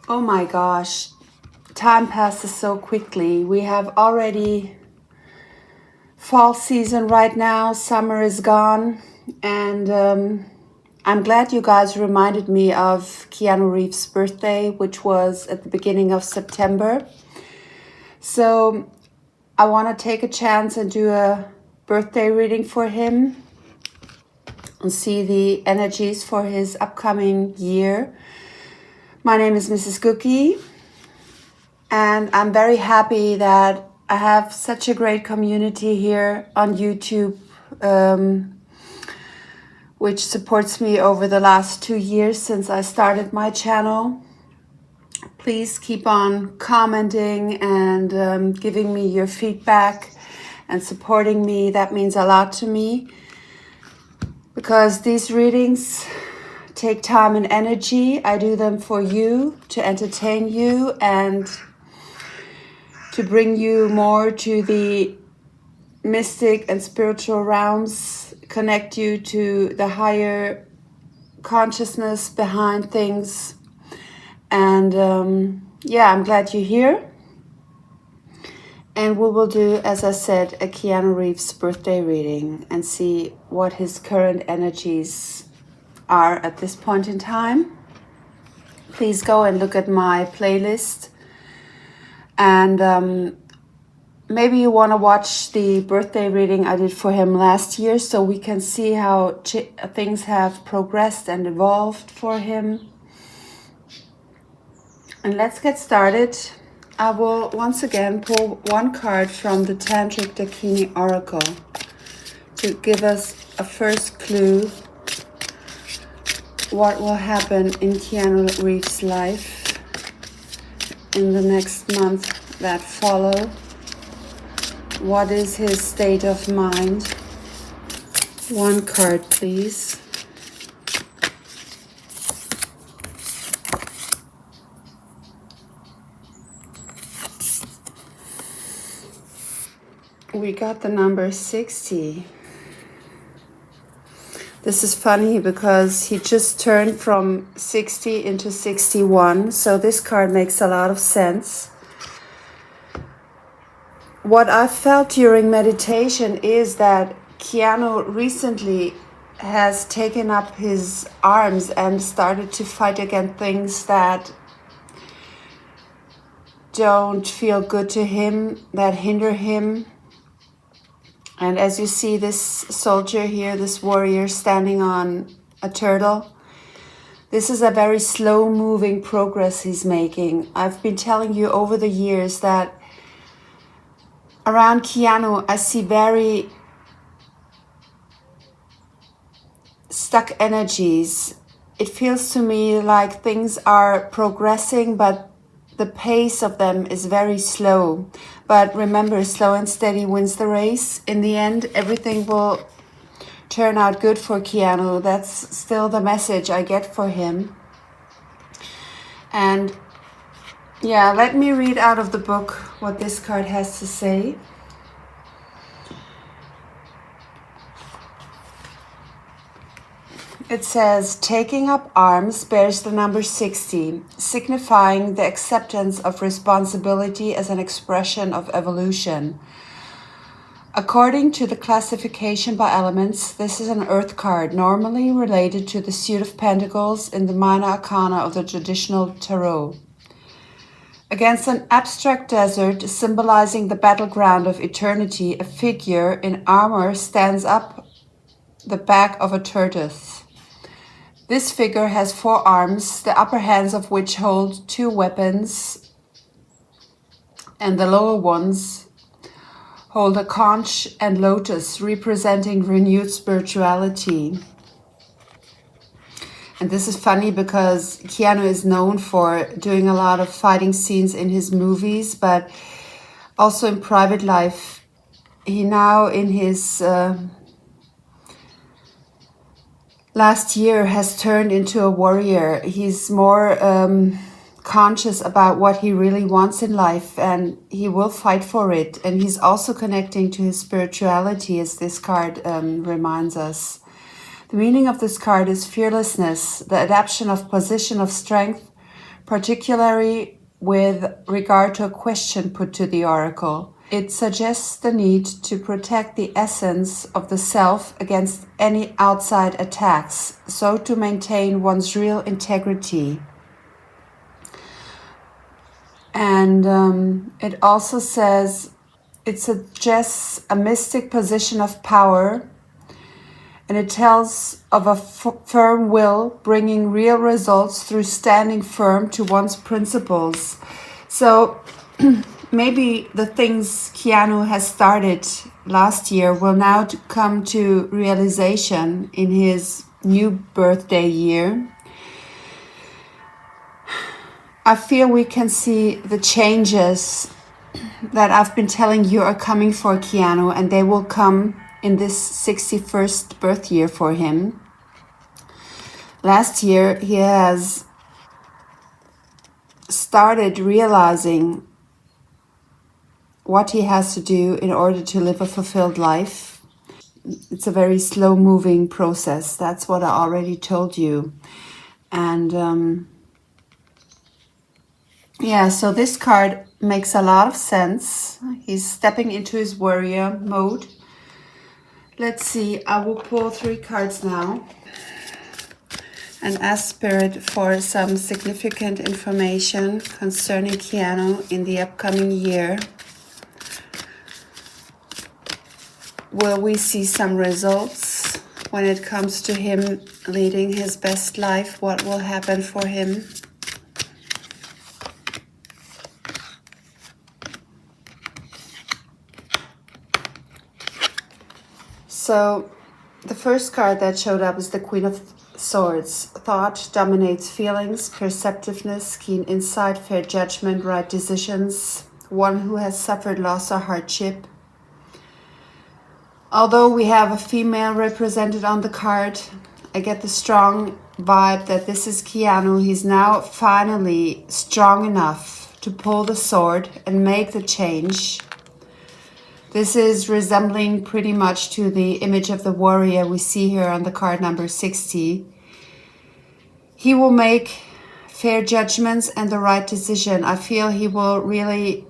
Oh my gosh, time passes so quickly. We have already fall season right now, summer is gone, and I'm glad you guys reminded me of Keanu Reeves' birthday, which was at the beginning of September. So I want to take a chance and do a birthday reading for him and see the energies for his upcoming year. My name is Mrs. Guggi, and I'm very happy that I have such a great community here on YouTube, which supports me over the last 2 years since I started my channel. Please keep on commenting and giving me your feedback and supporting me. That means a lot to me because these readings take time and energy. I do them for you, to entertain you and to bring you more to the mystic and spiritual realms, connect you to the higher consciousness behind things. And I'm glad you're here. And we will do, as I said, a Keanu Reeves birthday reading and see what his current energies are at this point in time. Please go and look at my playlist. And maybe you want to watch the birthday reading I did for him last year so we can see how things have progressed and evolved for him. And let's get started. I will once again pull one card from the Tantric Dakini Oracle to give us a first clue what will happen in Keanu Reeves' life in the next month that follow. What is his state of mind? One card, please. We got the number 60. This is funny because he just turned from 60 into 61, so this card makes a lot of sense. What I felt during meditation is that Keanu recently has taken up his arms and started to fight against things that don't feel good to him, that hinder him. And as you see this soldier here, this warrior standing on a turtle, this is a very slow moving progress he's making. I've been telling you over the years that around Keanu, I see very stuck energies. It feels to me like things are progressing, but the pace of them is very slow. But remember, slow and steady wins the race. In the end, everything will turn out good for Keanu. That's still the message I get for him. And yeah, let me read out of the book what this card has to say. It says, taking up arms bears the number 60, signifying the acceptance of responsibility as an expression of evolution. According to the classification by elements, this is an earth card, normally related to the suit of pentacles in the minor arcana of the traditional tarot. Against an abstract desert symbolizing the battleground of eternity, a figure in armor stands up the back of a tortoise. This figure has 4 arms, the upper hands of which hold 2 weapons, and the lower ones hold a conch and lotus, representing renewed spirituality. And this is funny because Keanu is known for doing a lot of fighting scenes in his movies, but also in private life. He now in his last year has turned into a warrior. He's more conscious about what he really wants in life, and he will fight for it. And he's also connecting to his spirituality, as this card reminds us. The meaning of this card is fearlessness, the adaptation of position of strength, particularly with regard to a question put to the oracle. It suggests the need to protect the essence of the self against any outside attacks, so to maintain one's real integrity. And it also says it suggests a mystic position of power, and it tells of a firm will bringing real results through standing firm to one's principles. So maybe the things Keanu has started last year will now come to realization in his new birthday year. I feel we can see the changes that I've been telling you are coming for Keanu, and they will come in this 61st birth year for him. Last year, he has started realizing what he has to do in order to live a fulfilled life. It's a very slow-moving process. That's what I already told you. And yeah, so this card makes a lot of sense. He's stepping into his warrior mode. Let's see, I will pull 3 cards now and ask Spirit for some significant information concerning Keanu in the upcoming year. Will we see some results when it comes to him leading his best life? What will happen for him? So the first card that showed up is the Queen of Swords. Thought dominates feelings, perceptiveness, keen insight, fair judgment, right decisions. One who has suffered loss or hardship. Although we have a female represented on the card, I get the strong vibe that this is Keanu. He's now finally strong enough to pull the sword and make the change. This is resembling pretty much to the image of the warrior we see here on the card number 60. He will make fair judgments and the right decision. I feel he will really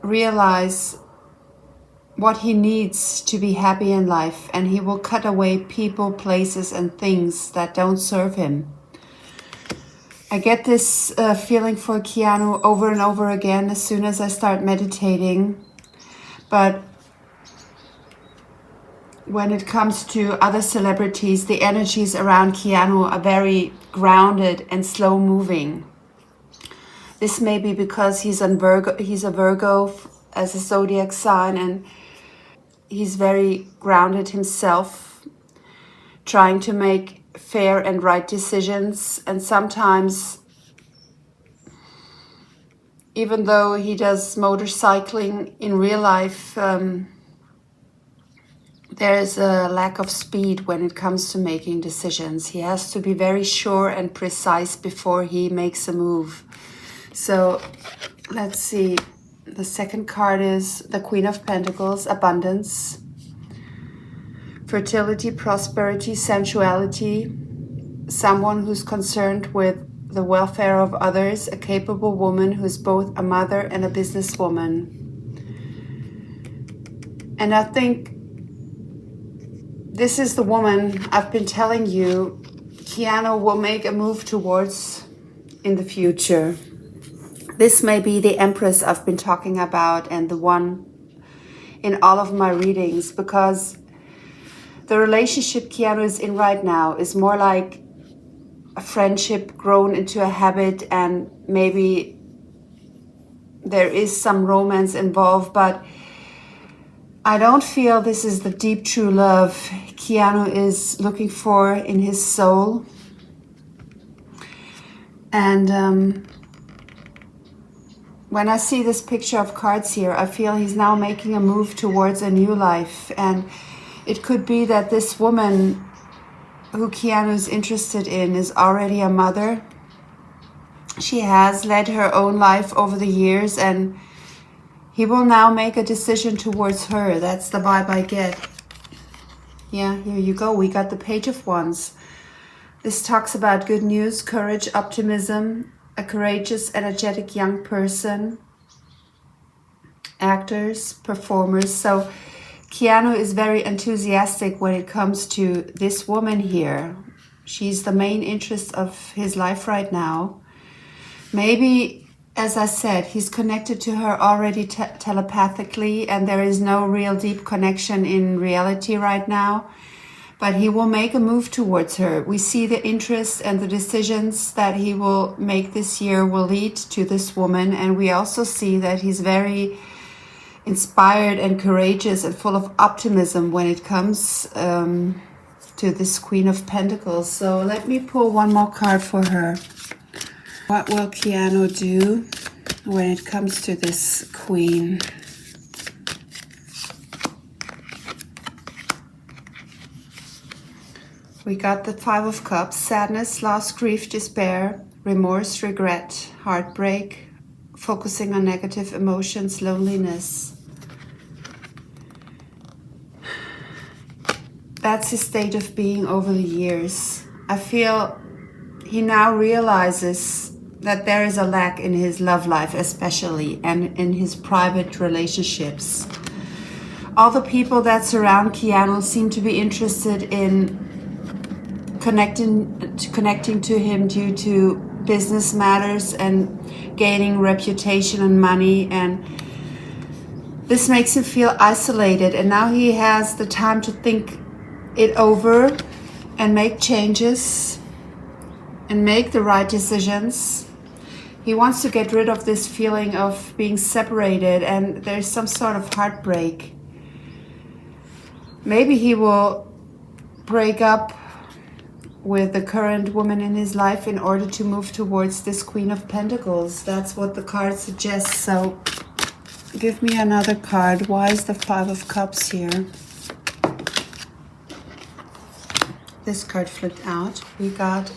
realize what he needs to be happy in life, and he will cut away people, places, and things that don't serve him. I get this feeling for Keanu over and over again as soon as I start meditating. But when it comes to other celebrities, the energies around Keanu are very grounded and slow moving. This may be because he's a Virgo as a zodiac sign, and he's very grounded himself, trying to make fair and right decisions. And sometimes, even though he does motorcycling in real life, there is a lack of speed when it comes to making decisions. He has to be very sure and precise before he makes a move. So let's see. The second card is the Queen of Pentacles, abundance, fertility, prosperity, sensuality, someone who's concerned with the welfare of others, a capable woman who's both a mother and a businesswoman. And I think this is the woman I've been telling you Keanu will make a move towards in the future. This may be the Empress I've been talking about, and the one in all of my readings, because the relationship Keanu is in right now is more like a friendship grown into a habit, and maybe there is some romance involved, but I don't feel this is the deep true love Keanu is looking for in his soul. And when I see this picture of cards here, I feel he's now making a move towards a new life. And it could be that this woman who Keanu is interested in is already a mother. She has led her own life over the years, and he will now make a decision towards her. That's the vibe I get. Yeah, here you go. We got the Page of Wands. This talks about good news, courage, optimism, a courageous, energetic young person, actors, performers. So Keanu is very enthusiastic when it comes to this woman here. She's the main interest of his life right now. Maybe, as I said, he's connected to her already telepathically, and there is no real deep connection in reality right now. But he will make a move towards her. We see the interest and the decisions that he will make this year will lead to this woman. And we also see that he's very inspired and courageous and full of optimism when it comes to this Queen of Pentacles. So let me pull one more card for her. What will Keanu do when it comes to this Queen? We got the Five of Cups: sadness, loss, grief, despair, remorse, regret, heartbreak, focusing on negative emotions, loneliness. That's his state of being over the years. I feel he now realizes that there is a lack in his love life especially, and in his private relationships. All the people that surround Keanu seem to be interested in connecting to him due to business matters and gaining reputation and money, and this makes him feel isolated. And now he has the time to think it over and make changes and make the right decisions. He wants to get rid of this feeling of being separated, and there's some sort of heartbreak. Maybe he will break up with the current woman in his life in order to move towards this Queen of Pentacles. That's what the card suggests. So give me another card. Why is the Five of Cups here? This card flipped out. We got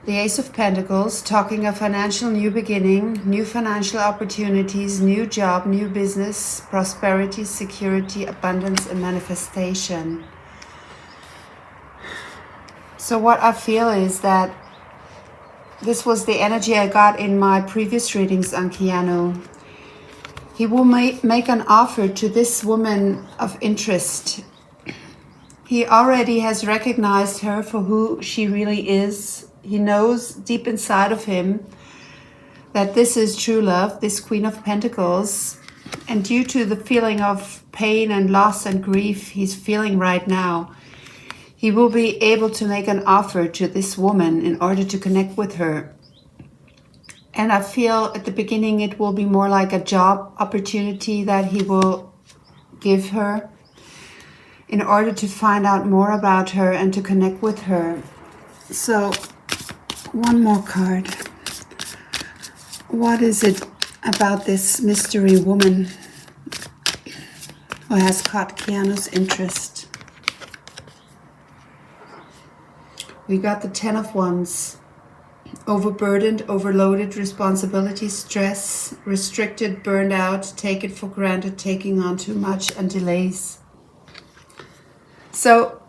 the Ace of Pentacles, talking a financial new beginning, new financial opportunities, new job, new business, prosperity, security, abundance, and manifestation. So what I feel is that this was the energy I got in my previous readings on Keanu. He will make an offer to this woman of interest. He already has recognized her for who she really is. He knows deep inside of him that this is true love, this Queen of Pentacles. And due to the feeling of pain and loss and grief he's feeling right now, he will be able to make an offer to this woman in order to connect with her. And I feel at the beginning it will be more like a job opportunity that he will give her in order to find out more about her and to connect with her. So, one more card. What is it about this mystery woman who has caught Keanu's interest? We got the Ten of Wands. Overburdened, overloaded, responsibility, stress, restricted, burned out, taken for granted, taking on too much, and delays. So,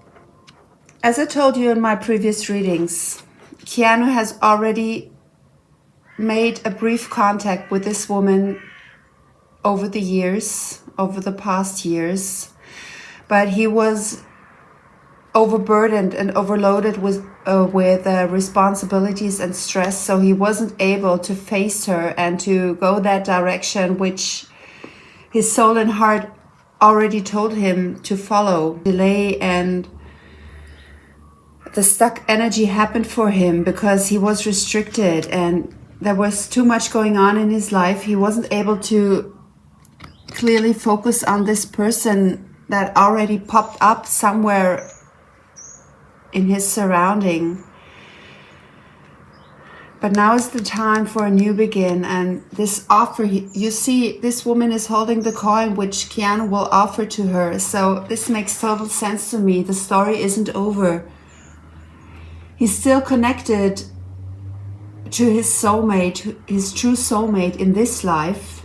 as I told you in my previous readings, Keanu has already made a brief contact with this woman over the years, over the past years, but he was overburdened and overloaded with responsibilities and stress, so he wasn't able to face her and to go that direction which his soul and heart already told him to follow. Delay and the stuck energy happened for him because he was restricted and there was too much going on in his life. He wasn't able to clearly focus on this person that already popped up somewhere in his surrounding. But now is the time for a new begin, and this offer, you see this woman is holding the coin which Keanu will offer to her. So this makes total sense to me. The story isn't over. He's still connected to his soulmate, his true soulmate in this life.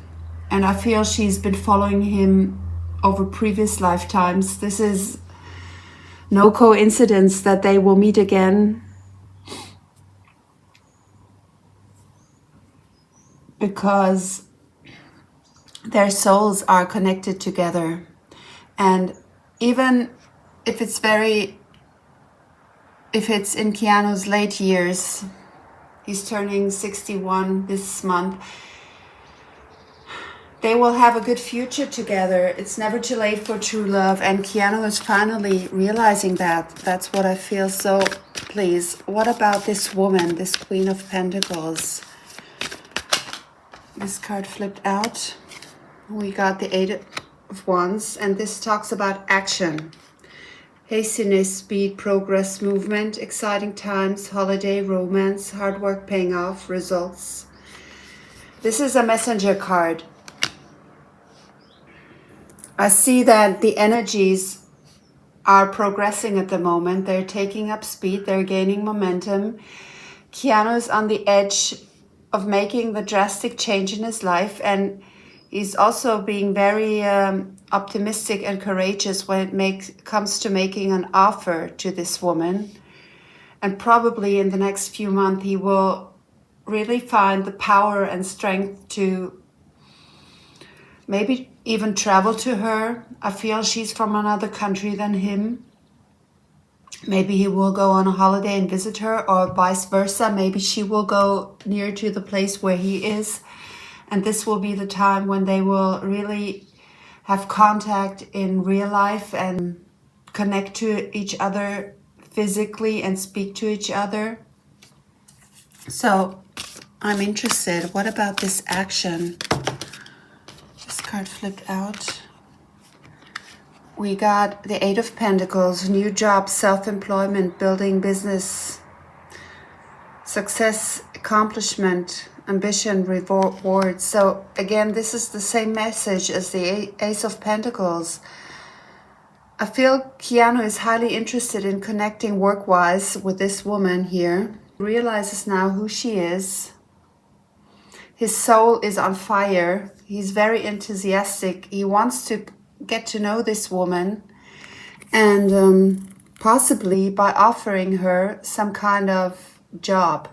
And I feel she's been following him over previous lifetimes. This is no coincidence that they will meet again. because their souls are connected together. And even if it's in Keanu's late years, he's turning 61 this month, they will have a good future together. It's never too late for true love, and Keanu is finally realizing that. That's what I feel. So please, what about this woman, this Queen of Pentacles? This card flipped out. We got the Eight of Wands, and this talks about action. Hastiness, speed, progress, movement, exciting times, holiday, romance, hard work paying off, results. This is a messenger card. I see that the energies are progressing at the moment. They're taking up speed. They're gaining momentum. Keanu is on the edge of making the drastic change in his life, and he's also being very optimistic and courageous when it comes to making an offer to this woman. And probably in the next few months, he will really find the power and strength to maybe even travel to her. I feel she's from another country than him. Maybe he will go on a holiday and visit her, or vice versa. Maybe she will go near to the place where he is. And this will be the time when they will really have contact in real life and connect to each other physically and speak to each other. So I'm interested. What about this action? This card flipped out. We got the Eight of Pentacles, new job, self-employment, building business, success, accomplishment, ambition, reward. So again, this is the same message as the Ace of Pentacles. I feel Keanu is highly interested in connecting work-wise with this woman here. He realizes now who she is. His soul is on fire. He's very enthusiastic. He wants to get to know this woman, and possibly by offering her some kind of job.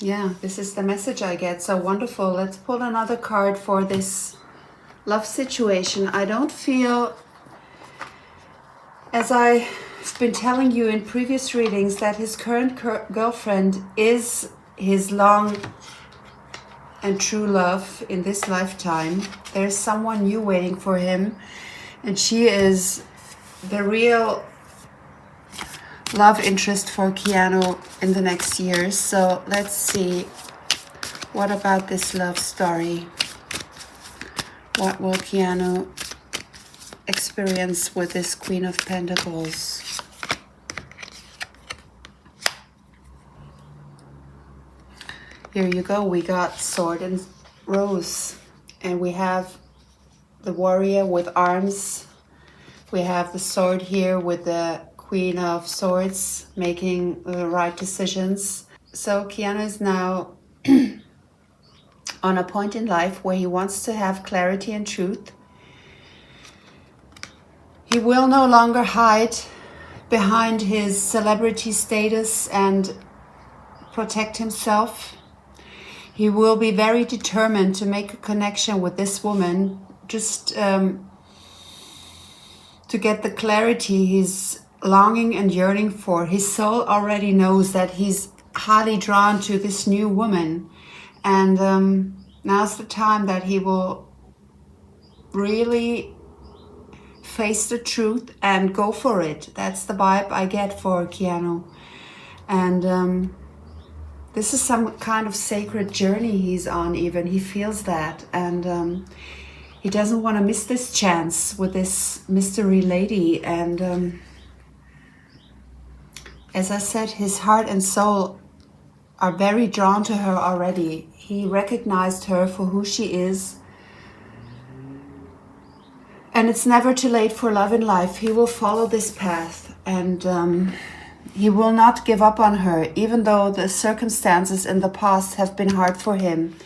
Yeah, this is the message I get. So wonderful. Let's pull another card for this love situation. I don't feel, as I've been telling you in previous readings, that his current girlfriend is his long and true love in this lifetime. There's someone new waiting for him, and she is the real love interest for Keanu in the next years. So let's see, what about this love story? What will Keanu experience with this Queen of Pentacles? Here you go. We got Sword and Rose, and we have the warrior with arms. We have the sword here with the Queen of Swords making the right decisions. So Keanu is now on a point in life where he wants to have clarity and truth. He will no longer hide behind his celebrity status and protect himself. He will be very determined to make a connection with this woman, just to get the clarity he's longing and yearning for. His soul already knows that he's highly drawn to this new woman. And now's the time that he will really face the truth and go for it. That's the vibe I get for Keanu. And this is some kind of sacred journey he's on even. He feels that. And he doesn't want to miss this chance with this mystery lady. And as I said, his heart and soul are very drawn to her already. He recognized her for who she is. And it's never too late for love in life. He will follow this path, and he will not give up on her, even though the circumstances in the past have been hard for him.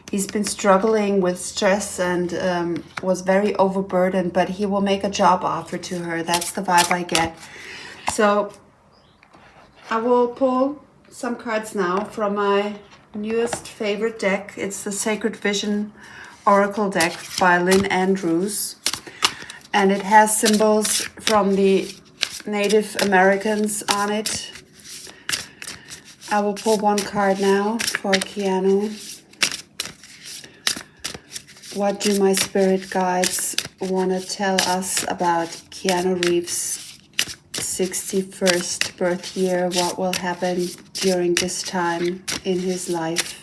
He's been struggling with stress and was very overburdened, but he will make a job offer to her. That's the vibe I get. So I will pull some cards now from my newest favorite deck. It's the Sacred Vision Oracle deck by Lynn Andrews. And it has symbols from the Native Americans on it. I will pull one card now for Keanu. What do my spirit guides want to tell us about Keanu Reeves' 61st birth year? What will happen during this time in his life?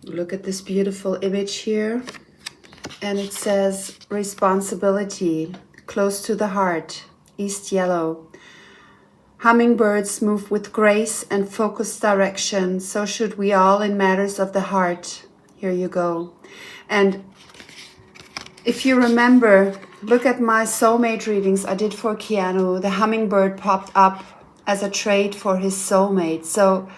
Look at this beautiful image here. And it says responsibility, close to the heart, East yellow. Hummingbirds move with grace and focused direction. So should we all in matters of the heart. Here you go. And if you remember, look at my soulmate readings I did for Keanu. The hummingbird popped up as a trait for his soulmate. So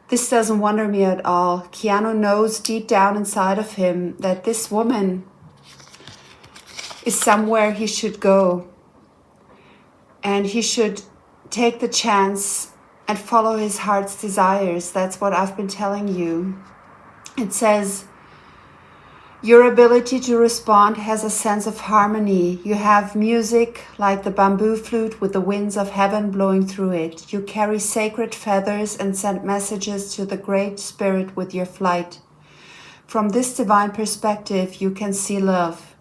this doesn't wonder me at all. Keanu knows deep down inside of him that this woman is somewhere he should go. And he should take the chance and follow his heart's desires. That's what I've been telling you. It says, your ability to respond has a sense of harmony. You have music like the bamboo flute with the winds of heaven blowing through it. You carry sacred feathers and send messages to the Great Spirit with your flight. From this divine perspective, you can see love.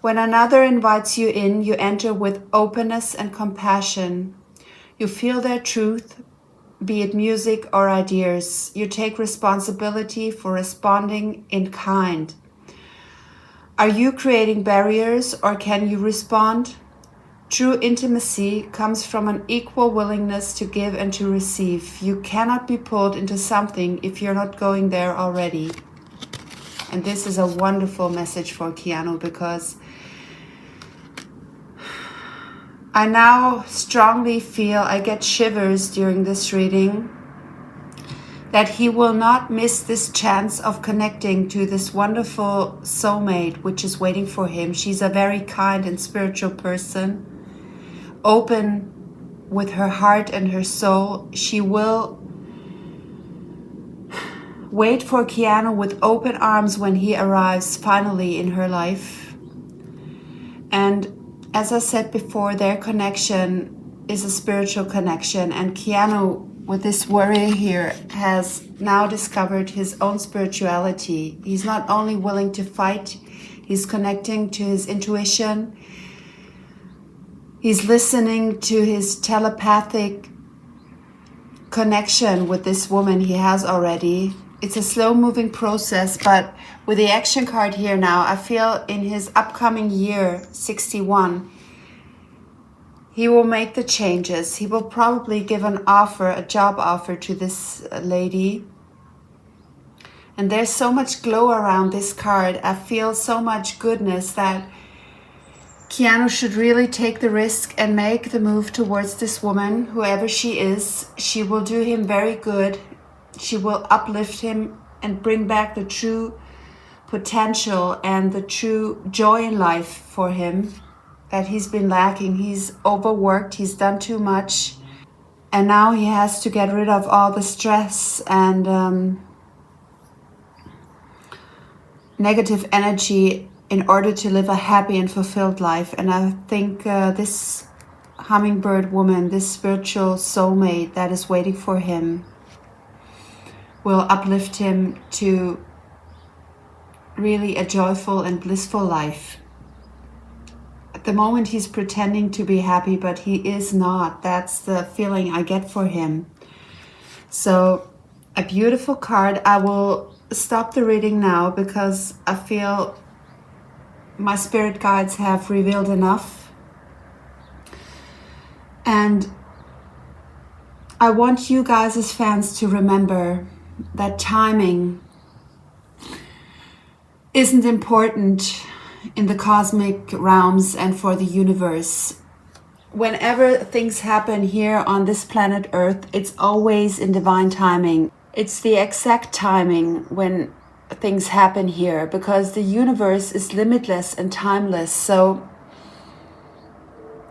When another invites you in, you enter with openness and compassion. You feel their truth, be it music or ideas. You take responsibility for responding in kind. Are you creating barriers or can you respond? True intimacy comes from an equal willingness to give and to receive. You cannot be pulled into something if you're not going there already. And this is a wonderful message for Keanu, because I now strongly feel, I get shivers during this reading, that he will not miss this chance of connecting to this wonderful soulmate which is waiting for him. She's a very kind and spiritual person, open with her heart and her soul. She will wait for Keanu with open arms when he arrives finally in her life. And as I said before, their connection is a spiritual connection, and Keanu, with this warrior here, has now discovered his own spirituality. He's not only willing to fight, he's connecting to his intuition. He's listening to his telepathic connection with this woman he has already. It's a slow-moving process, but with the action card here now, I feel in his upcoming year, 61, he will make the changes. He will probably give an offer, a job offer to this lady. And there's so much glow around this card. I feel so much goodness that Keanu should really take the risk and make the move towards this woman, whoever she is. She will do him very good. She will uplift him and bring back the true potential and the true joy in life for him that he's been lacking. He's overworked, he's done too much, and now he has to get rid of all the stress and negative energy in order to live a happy and fulfilled life. And I think this hummingbird woman, this spiritual soulmate that is waiting for him, will uplift him to really a joyful and blissful life. At the moment he's pretending to be happy, but he is not. That's the feeling I get for him. So a beautiful card. I will stop the reading now because I feel my spirit guides have revealed enough. And I want you guys as fans to remember that timing isn't important in the cosmic realms and for the universe. Whenever things happen here on this planet Earth, it's always in divine timing. It's the exact timing when things happen here, because the universe is limitless and timeless. So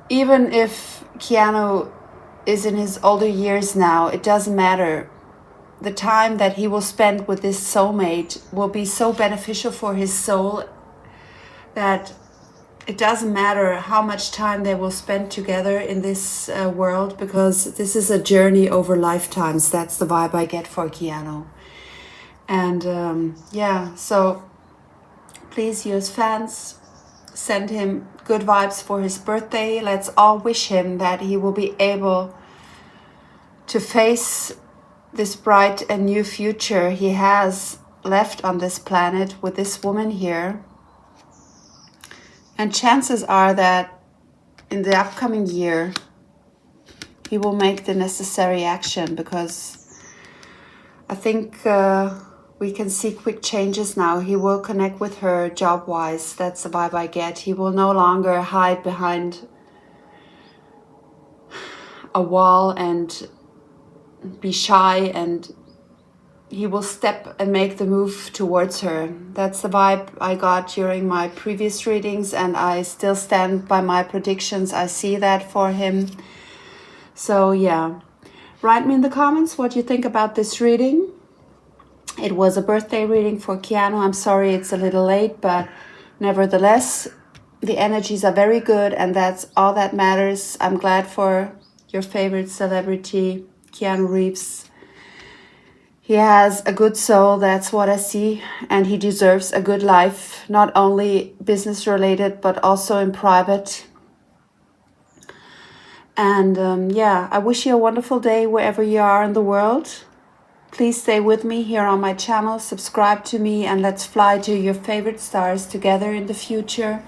even if Keanu is in his older years now, it doesn't matter. The time that he will spend with this soulmate will be so beneficial for his soul that it doesn't matter how much time they will spend together in this world, because this is a journey over lifetimes. That's the vibe I get for Keanu. And yeah, so please, use fans, send him good vibes for his birthday. Let's all wish him that he will be able to face this bright and new future he has left on this planet with this woman here. And chances are that in the upcoming year, he will make the necessary action, because I think we can see quick changes now. He will connect with her job-wise. That's the vibe I get. He will no longer hide behind a wall and be shy, and he will step and make the move towards her. That's the vibe I got during my previous readings, and I still stand by my predictions. I see that for him. So yeah, write me in the comments what you think about this reading. It was a birthday reading for Keanu. I'm sorry it's a little late, but nevertheless, the energies are very good, and that's all that matters. I'm glad for your favorite celebrity, Keanu Reeves. He has a good soul, that's what I see, and he deserves a good life, not only business related, but also in private. And yeah, I wish you a wonderful day wherever you are in the world. Please stay with me here on my channel, subscribe to me, and let's fly to your favorite stars together in the future.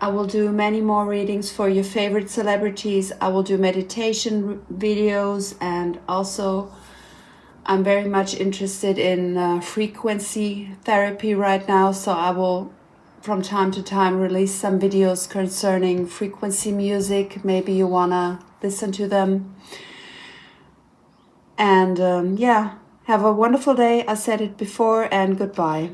I will do many more readings for your favorite celebrities. I will do meditation videos, and also I'm very much interested in frequency therapy right now. So I will from time to time release some videos concerning frequency music. Maybe you wanna listen to them. And yeah, have a wonderful day. I said it before, and goodbye.